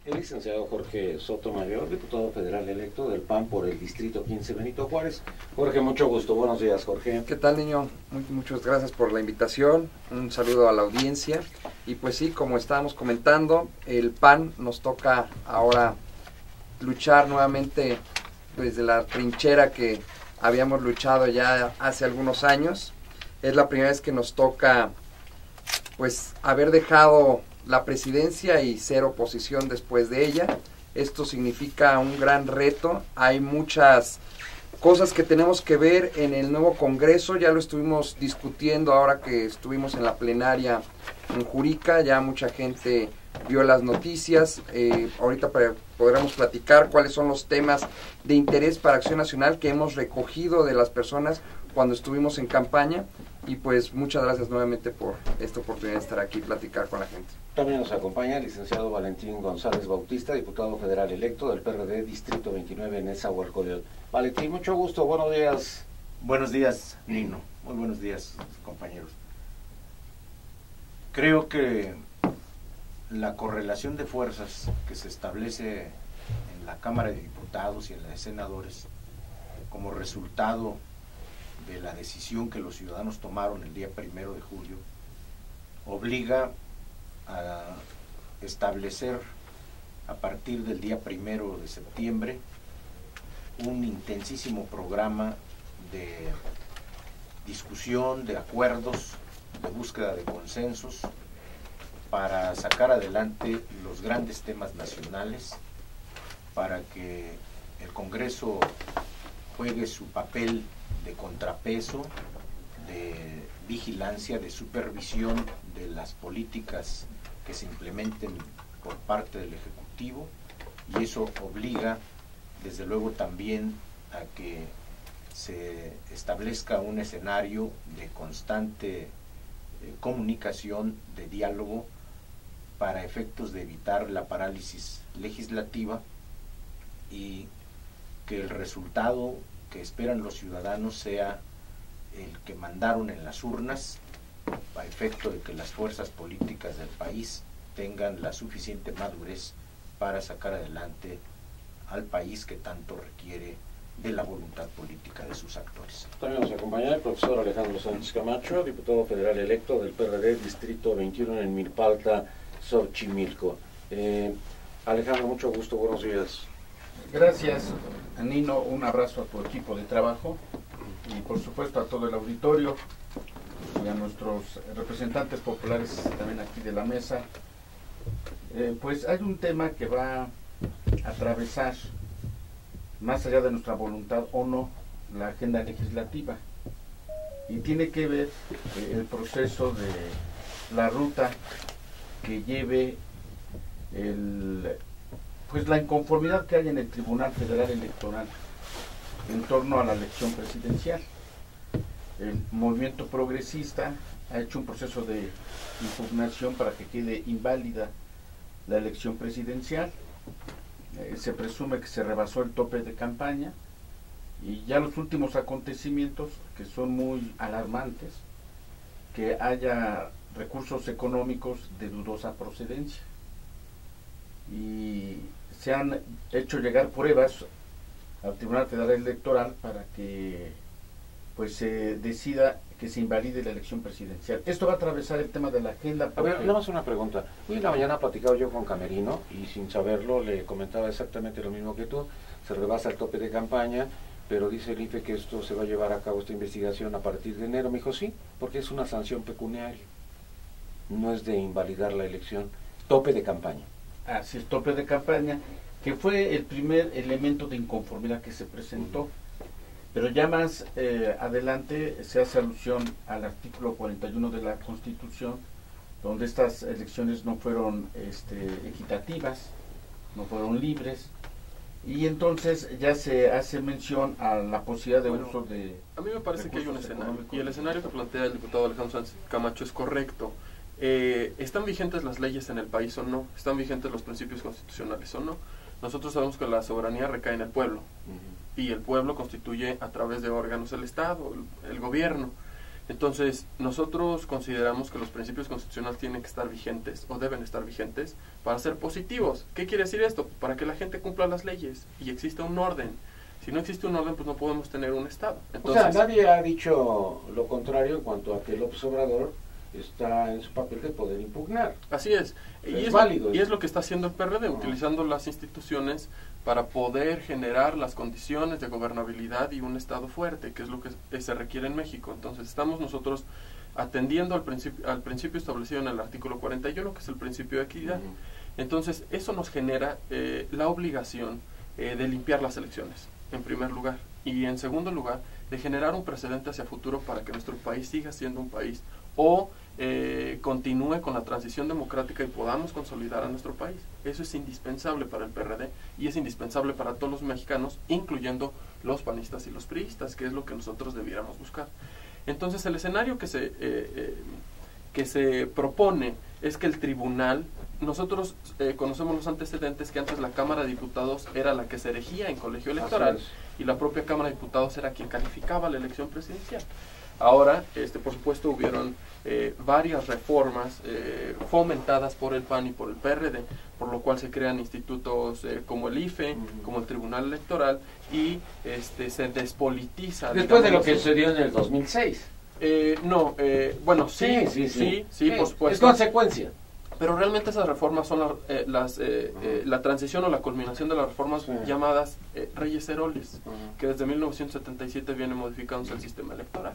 El licenciado Jorge Sotomayor, diputado federal electo del PAN por el Distrito 15 Benito Juárez. Jorge, mucho gusto. Buenos días, Jorge. ¿Qué tal, niño? Muchas gracias por la invitación. Un saludo a la audiencia. Y pues sí, como estábamos comentando, el PAN nos toca ahora luchar nuevamente desde la trinchera que habíamos luchado ya hace algunos años. Es la primera vez que nos toca pues haber dejado la presidencia y ser oposición después de ella. Esto significa un gran reto. Hay muchas cosas que tenemos que ver en el nuevo Congreso. Ya lo estuvimos discutiendo ahora que estuvimos en la plenaria en Jurica. Ya mucha gente vio las noticias. Ahorita podremos platicar cuáles son los temas de interés para Acción Nacional que hemos recogido de las personas cuando estuvimos en campaña. Y pues muchas gracias nuevamente por esta oportunidad de estar aquí y platicar con la gente. También nos acompaña el licenciado Valentín González Bautista, diputado federal electo del PRD Distrito 29 en Nezahualcóyotl. Valentín, mucho gusto, buenos días. Buenos días, Nino. Muy buenos días, compañeros. Creo que la correlación de fuerzas que se establece en la Cámara de Diputados y en la de Senadores como resultado de la decisión que los ciudadanos tomaron el día 1 de julio obliga a establecer a partir del día 1 de septiembre un intensísimo programa de discusión, de acuerdos, de búsqueda de consensos para sacar adelante los grandes temas nacionales, para que el Congreso juegue su papel de contrapeso, de vigilancia, de supervisión de las políticas que se implementen por parte del Ejecutivo, y eso obliga desde luego también a que se establezca un escenario de constante comunicación, de diálogo, para efectos de evitar la parálisis legislativa y que el resultado que esperan los ciudadanos sea el que mandaron en las urnas, a efecto de que las fuerzas políticas del país tengan la suficiente madurez para sacar adelante al país que tanto requiere de la voluntad política de sus actores. También nos acompaña el profesor Alejandro Sánchez Camacho, diputado federal electo del PRD Distrito 21 en Milpalta, Xochimilco. Alejandro, mucho gusto, buenos días. Gracias, Nino, un abrazo a tu equipo de trabajo y por supuesto a todo el auditorio y a nuestros representantes populares también aquí de la mesa. Pues hay un tema que va a atravesar, más allá de nuestra voluntad o no, la agenda legislativa, y tiene que ver el proceso de la ruta que lleve pues la inconformidad que hay en el Tribunal Federal Electoral en torno a la elección presidencial. El movimiento progresista ha hecho un proceso de impugnación para que quede inválida la elección presidencial. Se presume que se rebasó el tope de campaña y ya los últimos acontecimientos, que son muy alarmantes, que haya recursos económicos de dudosa procedencia. Y se han hecho llegar pruebas al Tribunal Federal Electoral para que pues se decida que se invalide la elección presidencial. Esto va a atravesar el tema de la agenda. A ver, nada más una pregunta. Hoy en la mañana he platicado yo con Camerino y sin saberlo le comentaba exactamente lo mismo que tú. Se rebasa el tope de campaña, pero dice el IFE que esto se va a llevar a cabo, esta investigación, a partir de enero. Me dijo sí, porque es una sanción pecuniaria. No es de invalidar la elección. Tope de campaña. Así es, tope de campaña, que fue el primer elemento de inconformidad que se presentó. Pero ya más adelante se hace alusión al artículo 41 de la Constitución, donde estas elecciones no fueron equitativas, no fueron libres, y entonces ya se hace mención a la posibilidad de uso de... A mí me parece que hay un escenario, y el escenario que plantea el diputado Alejandro Sánchez Camacho es correcto. ¿Están vigentes las leyes en el país o no? ¿Están vigentes los principios constitucionales o no? Nosotros sabemos que la soberanía recae en el pueblo, y el pueblo constituye a través de órganos el Estado, el gobierno. Entonces, nosotros consideramos que los principios constitucionales tienen que estar vigentes o deben estar vigentes para ser positivos. ¿Qué quiere decir esto? Para que la gente cumpla las leyes y exista un orden. Si no existe un orden, pues no podemos tener un Estado. Entonces, o sea, nadie ha dicho lo contrario en cuanto a que López Obrador está en su papel de poder impugnar. Así es. Es válido. Y es lo que está haciendo el PRD, utilizando las instituciones para poder generar las condiciones de gobernabilidad y un Estado fuerte, que es lo que se requiere en México. Entonces, estamos nosotros atendiendo al principio establecido en el artículo 41, que es el principio de equidad. Entonces, eso nos genera la obligación de limpiar las elecciones, en primer lugar. Y en segundo lugar, de generar un precedente hacia futuro para que nuestro país siga siendo un país o continúe con la transición democrática y podamos consolidar a nuestro país. Eso es indispensable para el PRD y es indispensable para todos los mexicanos, incluyendo los panistas y los priistas, que es lo que nosotros debiéramos buscar. Entonces, el escenario que se propone es que el tribunal, nosotros conocemos los antecedentes que antes la Cámara de Diputados era la que se erigía en colegio electoral y la propia Cámara de Diputados era quien calificaba la elección presidencial. Ahora, por supuesto, hubieron varias reformas fomentadas por el PAN y por el PRD, por lo cual se crean institutos como el IFE, como el Tribunal Electoral, y se despolitiza. Después de lo que sucedió en el 2006. Bueno, sí, por supuesto. Es consecuencia. Pero realmente esas reformas son la transición o la culminación de las reformas llamadas Reyes Heroles, que desde 1977 viene modificándose el sistema electoral.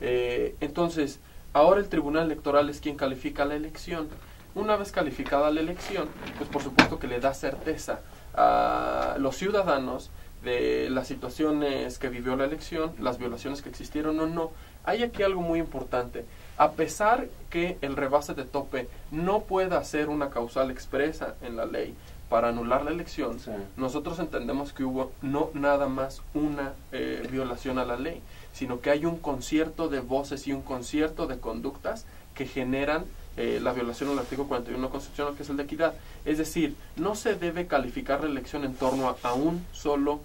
Entonces, ahora el Tribunal Electoral es quien califica la elección. Una vez calificada la elección, pues por supuesto que le da certeza a los ciudadanos de las situaciones que vivió la elección, las violaciones que existieron o no. Hay aquí algo muy importante. A pesar que el rebase de tope no pueda ser una causal expresa en la ley para anular la elección, nosotros entendemos que hubo no nada más una violación a la ley, sino que hay un concierto de voces y un concierto de conductas que generan la violación al artículo 41 constitucional, que es el de equidad. Es decir, no se debe calificar la elección en torno a un solo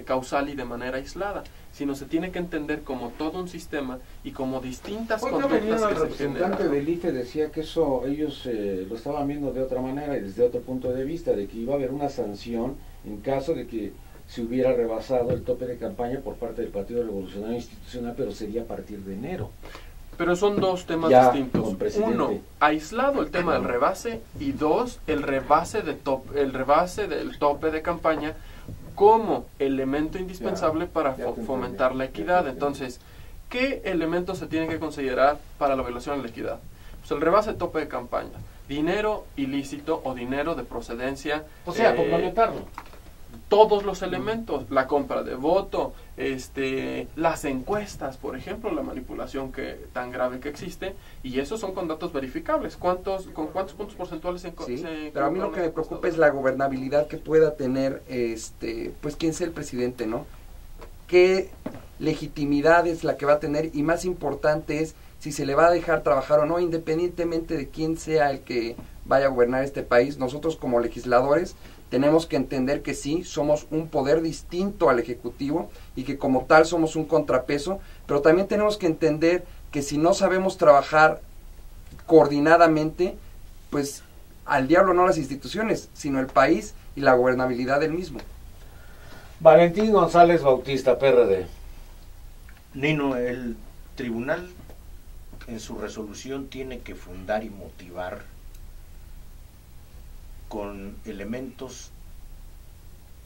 causal y de manera aislada, sino se tiene que entender como todo un sistema y como distintas conductas que se generan. El representante del IFE decía que eso ellos lo estaban viendo de otra manera y desde otro punto de vista, de que iba a haber una sanción en caso de que se hubiera rebasado el tope de campaña por parte del Partido Revolucionario Institucional, pero sería a partir de enero. Pero son dos temas distintos. Uno, aislado el tema del rebase, y dos, el rebase del tope de campaña como elemento indispensable para fomentar la equidad. Entonces, ¿qué elementos se tienen que considerar para la violación de la equidad? Pues el rebase del tope de campaña, dinero ilícito o dinero de procedencia, o sea, complementarlo. Todos los elementos, la compra de voto, las encuestas, por ejemplo, la manipulación tan grave que existe, y esos son con datos verificables. ¿Con cuántos puntos porcentuales pero a mí lo que me preocupa es la gobernabilidad que pueda tener, pues quién sea el presidente, ¿no? ¿Qué legitimidad es la que va a tener? Y más importante es si se le va a dejar trabajar o no, independientemente de quién sea el que vaya a gobernar este país. Nosotros como legisladores tenemos que entender que sí, somos un poder distinto al Ejecutivo y que como tal somos un contrapeso, pero también tenemos que entender que si no sabemos trabajar coordinadamente, pues al diablo no las instituciones, sino el país y la gobernabilidad del mismo. Valentín González Bautista, PRD. Nino, el tribunal en su resolución tiene que fundar y motivar con elementos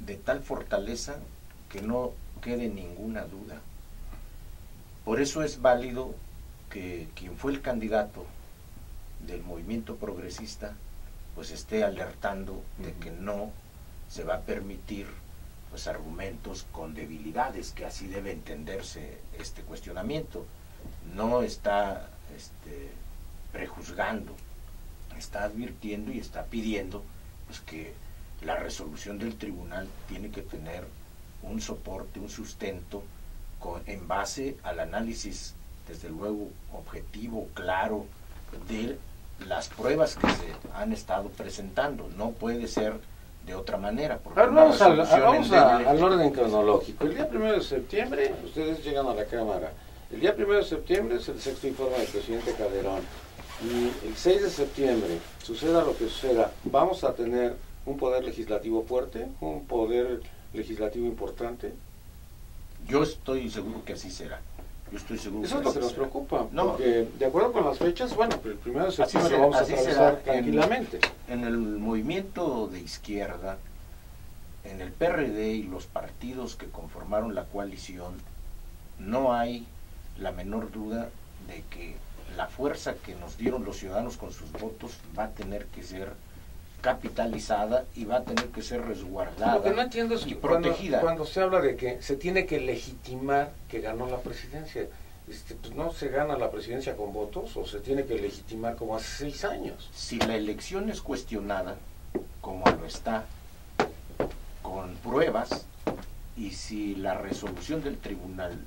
de tal fortaleza que no quede ninguna duda. Por eso es válido que quien fue el candidato del movimiento progresista pues esté alertando de que no se va a permitir pues argumentos con debilidades, que así debe entenderse este cuestionamiento. No está prejuzgando, está advirtiendo y está pidiendo pues que la resolución del tribunal tiene que tener un soporte, un sustento en base al análisis, desde luego, objetivo, claro, de las pruebas que se han estado presentando. No puede ser de otra manera. Vamos al orden cronológico. El día 1 de septiembre ustedes llegan a la Cámara El día 1 de septiembre es el sexto informe del presidente Calderón. Y el 6 de septiembre, suceda lo que suceda, vamos a tener un poder legislativo fuerte, un poder legislativo importante. Yo estoy seguro que así será. Yo estoy seguro Eso es lo que nos preocupa, no, porque de acuerdo con las fechas, bueno, el 1 de septiembre lo vamos a así atravesar será tranquilamente. En el movimiento de izquierda, en el PRD y los partidos que conformaron la coalición, no hay la menor duda de que la fuerza que nos dieron los ciudadanos con sus votos va a tener que ser capitalizada y va a tener que ser resguardada. Lo que no entiendo es y que protegida. cuando se habla de que se tiene que legitimar que ganó la presidencia, pues no se gana la presidencia con votos, o se tiene que legitimar como hace 6 años. Si la elección es cuestionada, como lo está, con pruebas, y si la resolución del tribunal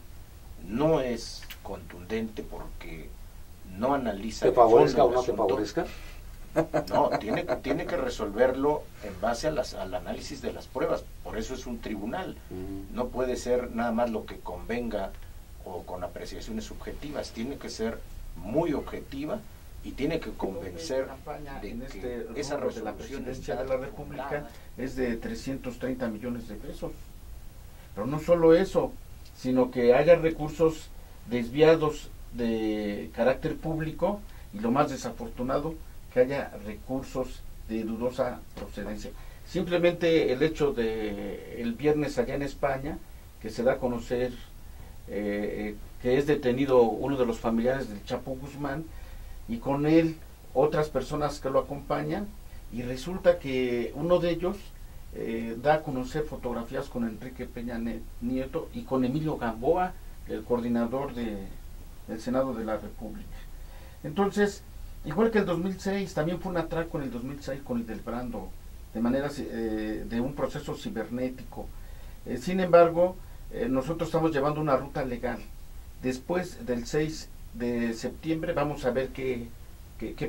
no es contundente porque no analiza ¿Te favorezca o el no te asunto, favorezca? no, tiene que resolverlo en base al análisis de las pruebas. Por eso es un tribunal. No puede ser nada más lo que convenga o con apreciaciones subjetivas. Tiene que ser muy objetiva y tiene que convencer de que esa de la resolución presidencia está de la República fundada. es de 330 millones de pesos. Pero no solo eso, sino que haya recursos desviados de carácter público y lo más desafortunado, que haya recursos de dudosa procedencia. Simplemente el hecho de el viernes allá en España, que se da a conocer que es detenido uno de los familiares del Chapo Guzmán, y con él otras personas que lo acompañan, y resulta que uno de ellos da a conocer fotografías con Enrique Peña Nieto y con Emilio Gamboa, el coordinador del Senado de la República. Entonces, igual que el 2006, también fue un atraco en el 2006 con el del Brando, de manera de un proceso cibernético. Sin embargo, nosotros estamos llevando una ruta legal. Después del 6 de septiembre vamos a ver qué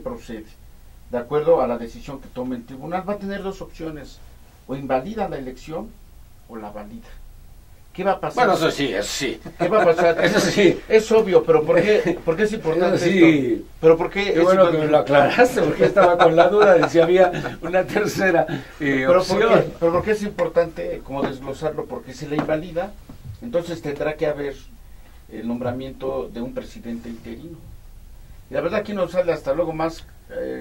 procede. De acuerdo a la decisión que tome el tribunal, va a tener dos opciones: o invalida la elección o la valida. ¿Qué va a pasar? Bueno, eso sí. ¿Qué va a pasar? Eso sí. Es obvio, pero ¿por qué es importante Eso sí. esto? Pero ¿por qué? Qué bueno que me lo aclaraste, porque estaba con la duda de si había una tercera opción. Pero ¿por qué es importante como desglosarlo? Porque si la invalida, entonces tendrá que haber el nombramiento de un presidente interino. Y la verdad aquí nos sale hasta luego más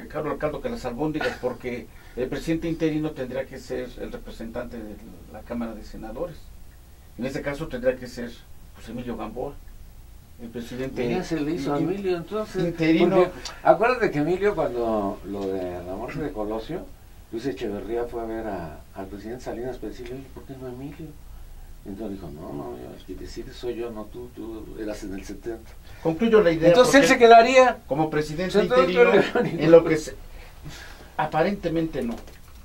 caro el caldo que las albóndigas, porque el presidente interino tendría que ser el representante de la Cámara de Senadores. En este caso tendría que ser pues, Emilio Gamboa, el presidente. Ya se le hizo a Emilio, entonces. Interino. Porque, acuérdate que Emilio, cuando lo de la muerte de Colosio, Luis Echeverría fue a ver al presidente Salinas para decirle, oye, ¿por qué no Emilio? Entonces dijo, no, el que decide soy yo, no tú eras en el 70. Concluyo la idea. Entonces él se quedaría como presidente entonces, interino en lo que aparentemente no,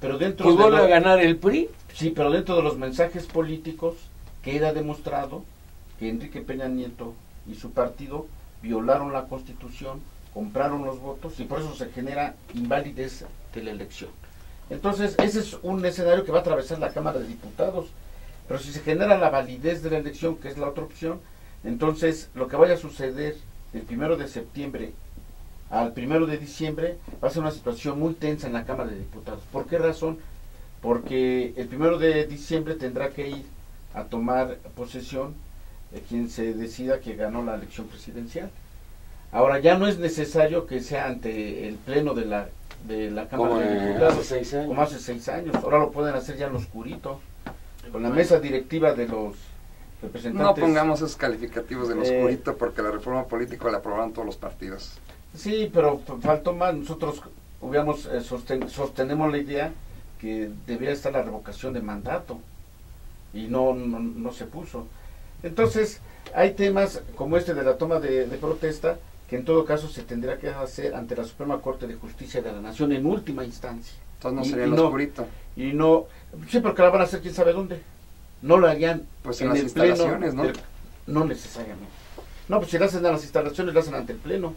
pero dentro pues de vuelve a ganar el PRI. Sí, pero dentro de los mensajes políticos queda demostrado que Enrique Peña Nieto y su partido violaron la Constitución, compraron los votos y por eso se genera invalidez de la elección. Entonces ese es un escenario que va a atravesar la Cámara de Diputados, pero si se genera la validez de la elección, que es la otra opción, entonces lo que vaya a suceder del 1 de septiembre al 1 de diciembre va a ser una situación muy tensa en la Cámara de Diputados. ¿Por qué razón? Porque el 1 de diciembre tendrá que ir a tomar posesión quien se decida que ganó la elección presidencial. Ahora ya no es necesario que sea ante el pleno de la Cámara de Diputados, hace 6 años. como hace 6 años. Ahora lo pueden hacer ya en lo oscurito, con la mesa directiva de los representantes. No pongamos esos calificativos de lo oscurito, porque la reforma política la aprobaron todos los partidos. Sí, pero faltó más. Nosotros hubiéramos sostenemos la idea que debería estar la revocación de mandato y no se puso. Entonces hay temas como este de la toma de protesta que en todo caso se tendría que hacer ante la Suprema Corte de Justicia de la Nación en última instancia. Entonces no sería lo oscurito. Y no, sí, porque la van a hacer quién sabe dónde. No lo harían pues en las instalaciones, pleno, ¿no? No necesariamente. No, pues si lo hacen en las instalaciones, lo hacen ante el pleno.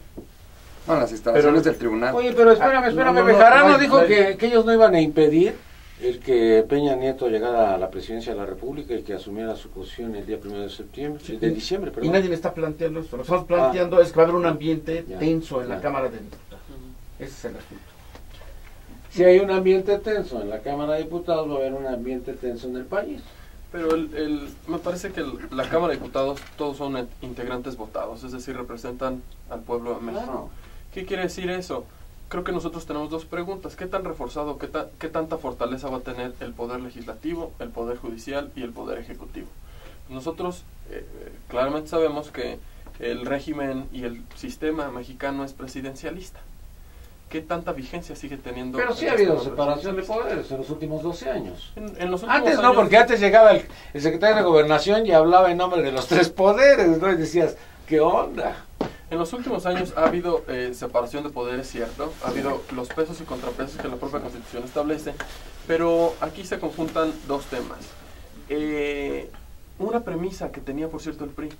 No, las instalaciones del tribunal. Oye, pero espérame, Bejarano dijo que ellos no iban a impedir El que Peña Nieto llegara a la presidencia de la República y que asumiera su posición el día 1 de septiembre, de diciembre, perdón. Y nadie le está planteando esto. Lo que estamos planteando es que va a haber un ambiente tenso en la Cámara de Diputados. Ese es el asunto. Si hay un ambiente tenso en la Cámara de Diputados, va a haber un ambiente tenso en el país. Pero me parece que la Cámara de Diputados todos son integrantes votados, es decir, representan al pueblo de México. Claro. ¿Qué quiere decir eso? Creo que nosotros tenemos dos preguntas. ¿Qué tan reforzado, qué tanta fortaleza va a tener el Poder Legislativo, el Poder Judicial y el Poder Ejecutivo? Nosotros claramente sabemos que el régimen y el sistema mexicano es presidencialista. ¿Qué tanta vigencia sigue teniendo? Pero sí ha habido separación de poderes en los últimos 12 años. En los últimos Antes no, años, porque antes llegaba el secretario de Gobernación y hablaba en nombre de los 3 poderes, ¿no? Y decías, ¿qué onda? En los últimos años ha habido separación de poderes, cierto, ha habido los pesos y contrapesos que la propia Constitución establece, pero aquí se conjuntan dos temas. Una premisa que tenía, por cierto, el PRI.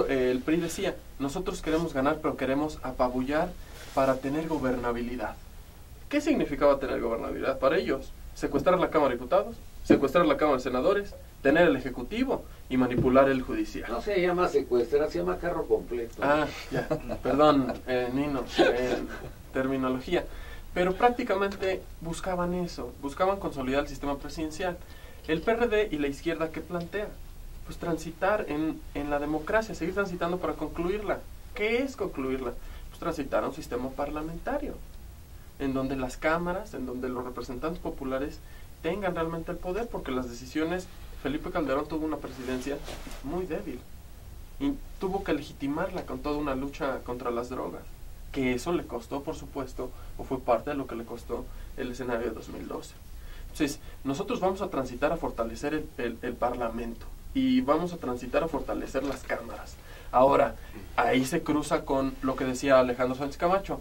El PRI decía, nosotros queremos ganar, pero queremos apabullar para tener gobernabilidad. ¿Qué significaba tener gobernabilidad para ellos? Secuestrar la Cámara de Diputados, secuestrar la Cámara de Senadores, tener el Ejecutivo y manipular el Judicial. No se llama secuestrar, se llama carro completo. Ah, ya, perdón, Nino, terminología. Pero prácticamente buscaban eso, buscaban consolidar el sistema presidencial. El PRD y la izquierda, ¿qué plantea? Pues transitar en la democracia, seguir transitando para concluirla. ¿Qué es concluirla? Pues transitar a un sistema parlamentario, en donde las cámaras, en donde los representantes populares tengan realmente el poder, porque las decisiones, Felipe Calderón tuvo una presidencia muy débil y tuvo que legitimarla con toda una lucha contra las drogas, que eso le costó, por supuesto, o fue parte de lo que le costó el escenario de 2012. Entonces, nosotros vamos a transitar a fortalecer el Parlamento y vamos a transitar a fortalecer las cámaras. Ahora, ahí se cruza con lo que decía Alejandro Sánchez Camacho.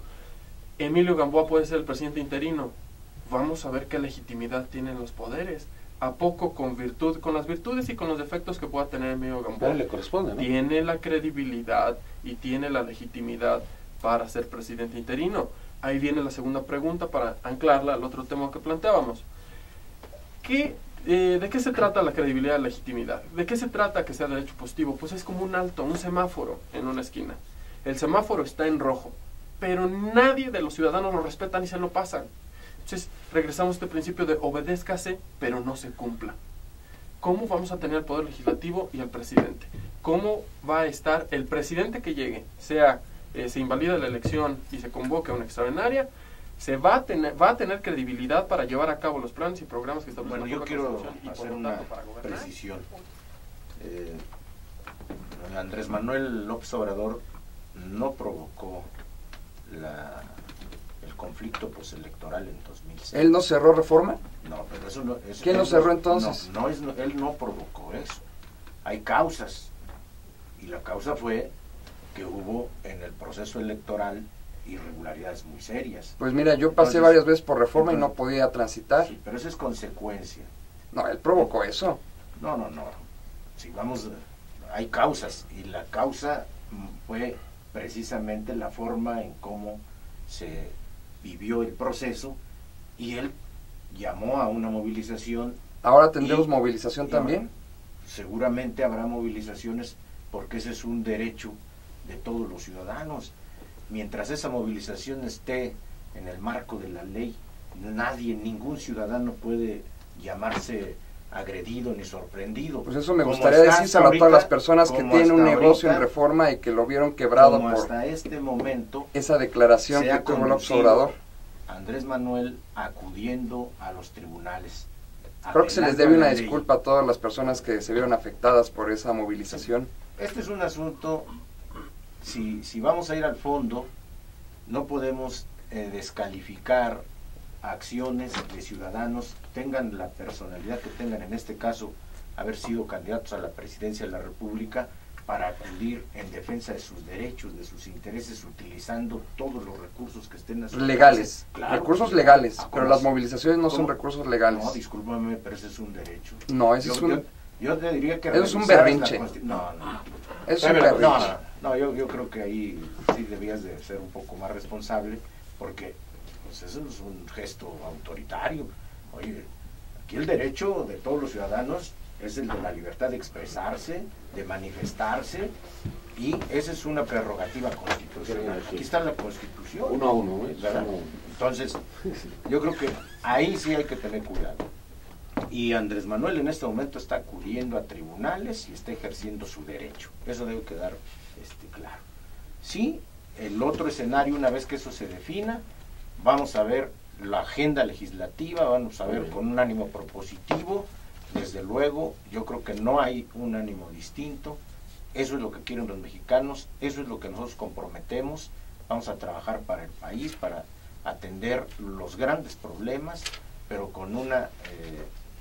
Emilio Gamboa puede ser el presidente interino. Vamos a ver qué legitimidad tienen los poderes. ¿A poco con las virtudes y con los defectos que pueda tener Emilio Gamboa? Pero le corresponde, ¿no? Tiene la credibilidad y tiene la legitimidad para ser presidente interino. Ahí viene la segunda pregunta para anclarla al otro tema que planteábamos. ¿De qué se trata la credibilidad y la legitimidad? ¿De qué se trata que sea derecho positivo? Pues es como un alto, un semáforo en una esquina. El semáforo está en rojo, pero nadie de los ciudadanos lo respeta ni se lo pasan. Entonces, regresamos a este principio de obedézcase, pero no se cumpla. ¿Cómo vamos a tener el poder legislativo y el presidente? ¿Cómo va a estar el presidente que llegue? Se invalida la elección y se convoca una extraordinaria, va a tener credibilidad para llevar a cabo los planes y programas que establecen. Bueno, yo quiero hacer una precisión. Andrés Manuel López Obrador no provocó el conflicto postelectoral en 2006. ¿Él no cerró Reforma? No, pero eso no. ¿Quién lo cerró entonces? Él no provocó eso. Hay causas. Y la causa fue que hubo en el proceso electoral irregularidades muy serias. Pues mira, yo pasé varias veces por Reforma y no podía transitar. Sí, pero eso es consecuencia. No, él provocó eso. No. Si vamos, hay causas y la causa fue precisamente la forma en cómo se vivió el proceso y él llamó a una movilización. ¿Ahora tendremos movilización también? Seguramente habrá movilizaciones porque ese es un derecho de todos los ciudadanos. Mientras esa movilización esté en el marco de la ley, ningún ciudadano puede llamarse agredido ni sorprendido. Pues eso me gustaría decírselo a todas las personas que tienen un negocio en Reforma y que lo vieron quebrado por hasta este momento esa declaración que tuvo López Obrador. Andrés Manuel acudiendo a los tribunales. Creo que se les debe una disculpa a todas las personas que se vieron afectadas por esa movilización. Este es un asunto, si vamos a ir al fondo, no podemos descalificar acciones de ciudadanos, tengan la personalidad que tengan, en este caso, haber sido candidatos a la presidencia de la República, para acudir en defensa de sus derechos, de sus intereses, utilizando todos los recursos que estén a su legales, claro, recursos legales, pero las movilizaciones no son recursos legales. No, discúlpame, pero ese es un derecho. No, ese es un... Yo te diría que... Eso es un berrinche. No. Es un berrinche. No, yo creo que ahí sí debías de ser un poco más responsable, porque pues eso es un gesto autoritario. Oye, Aquí el derecho de todos los ciudadanos es el de la libertad de expresarse, de manifestarse, y esa es una prerrogativa constitucional. Aquí está la Constitución. 1 a 1, ¿eh? ¿Verdad? Entonces, yo creo que ahí sí hay que tener cuidado. Y Andrés Manuel en este momento está acudiendo a tribunales y está ejerciendo su derecho. Eso debe quedar claro. Sí, el otro escenario, una vez que eso se defina, vamos a ver la agenda legislativa, vamos a ver con un ánimo propositivo. Desde luego, yo creo que no hay un ánimo distinto. Eso es lo que quieren los mexicanos, eso es lo que nosotros comprometemos. Vamos a trabajar para el país, para atender los grandes problemas, pero con una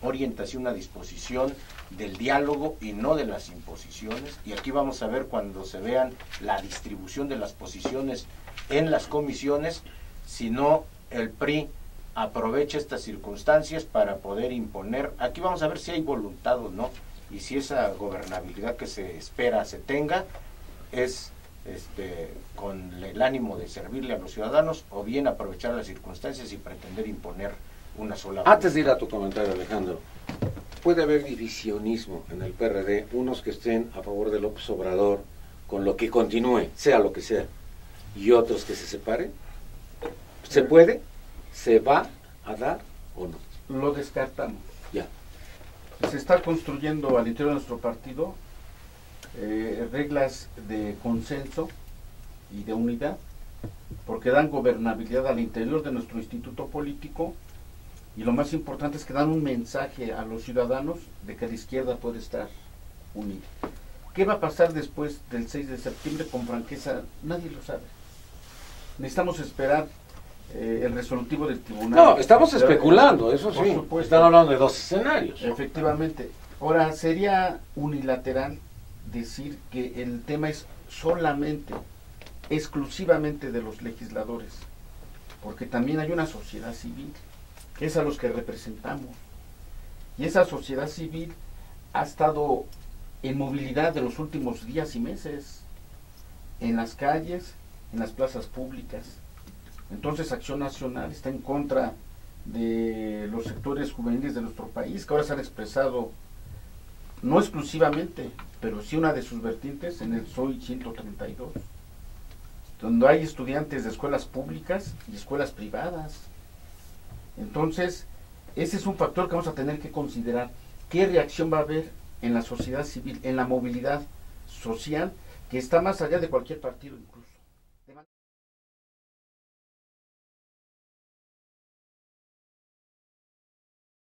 orientación, una disposición del diálogo y no de las imposiciones. Y aquí vamos a ver, cuando se vean la distribución de las posiciones en las comisiones, si no el PRI aprovecha estas circunstancias para poder imponer. Aquí vamos a ver si hay voluntad o no, y si esa gobernabilidad que se espera se tenga es con el ánimo de servirle a los ciudadanos, o bien aprovechar las circunstancias y pretender imponer una sola. Antes de ir a tu comentario, Alejandro, ¿puede haber divisionismo en el PRD? Unos que estén a favor de López Obrador con lo que continúe, sea lo que sea, y otros que se separen. ¿Se puede? ¿Se va a dar o no? Lo descartamos. Ya. Se está construyendo al interior de nuestro partido reglas de consenso y de unidad, porque dan gobernabilidad al interior de nuestro instituto político, y lo más importante es que dan un mensaje a los ciudadanos de que la izquierda puede estar unida. ¿Qué va a pasar después del 6 de septiembre? Con franqueza, nadie lo sabe. Necesitamos esperar el resolutivo del tribunal. No, estamos especulando, eso por sí. supuesto. Están hablando de dos escenarios. Efectivamente. Ahora, sería unilateral decir que el tema es solamente, exclusivamente de los legisladores, porque también hay una sociedad civil, que es a los que representamos. Y esa sociedad civil ha estado en movilidad de los últimos días y meses, en las calles, en las plazas públicas. Entonces Acción Nacional está en contra de los sectores juveniles de nuestro país, que ahora se han expresado, no exclusivamente, pero sí una de sus vertientes en el SOI 132, donde hay estudiantes de escuelas públicas y escuelas privadas. Entonces, ese es un factor que vamos a tener que considerar. ¿Qué reacción va a haber en la sociedad civil, en la movilidad social, que está más allá de cualquier partido incluso?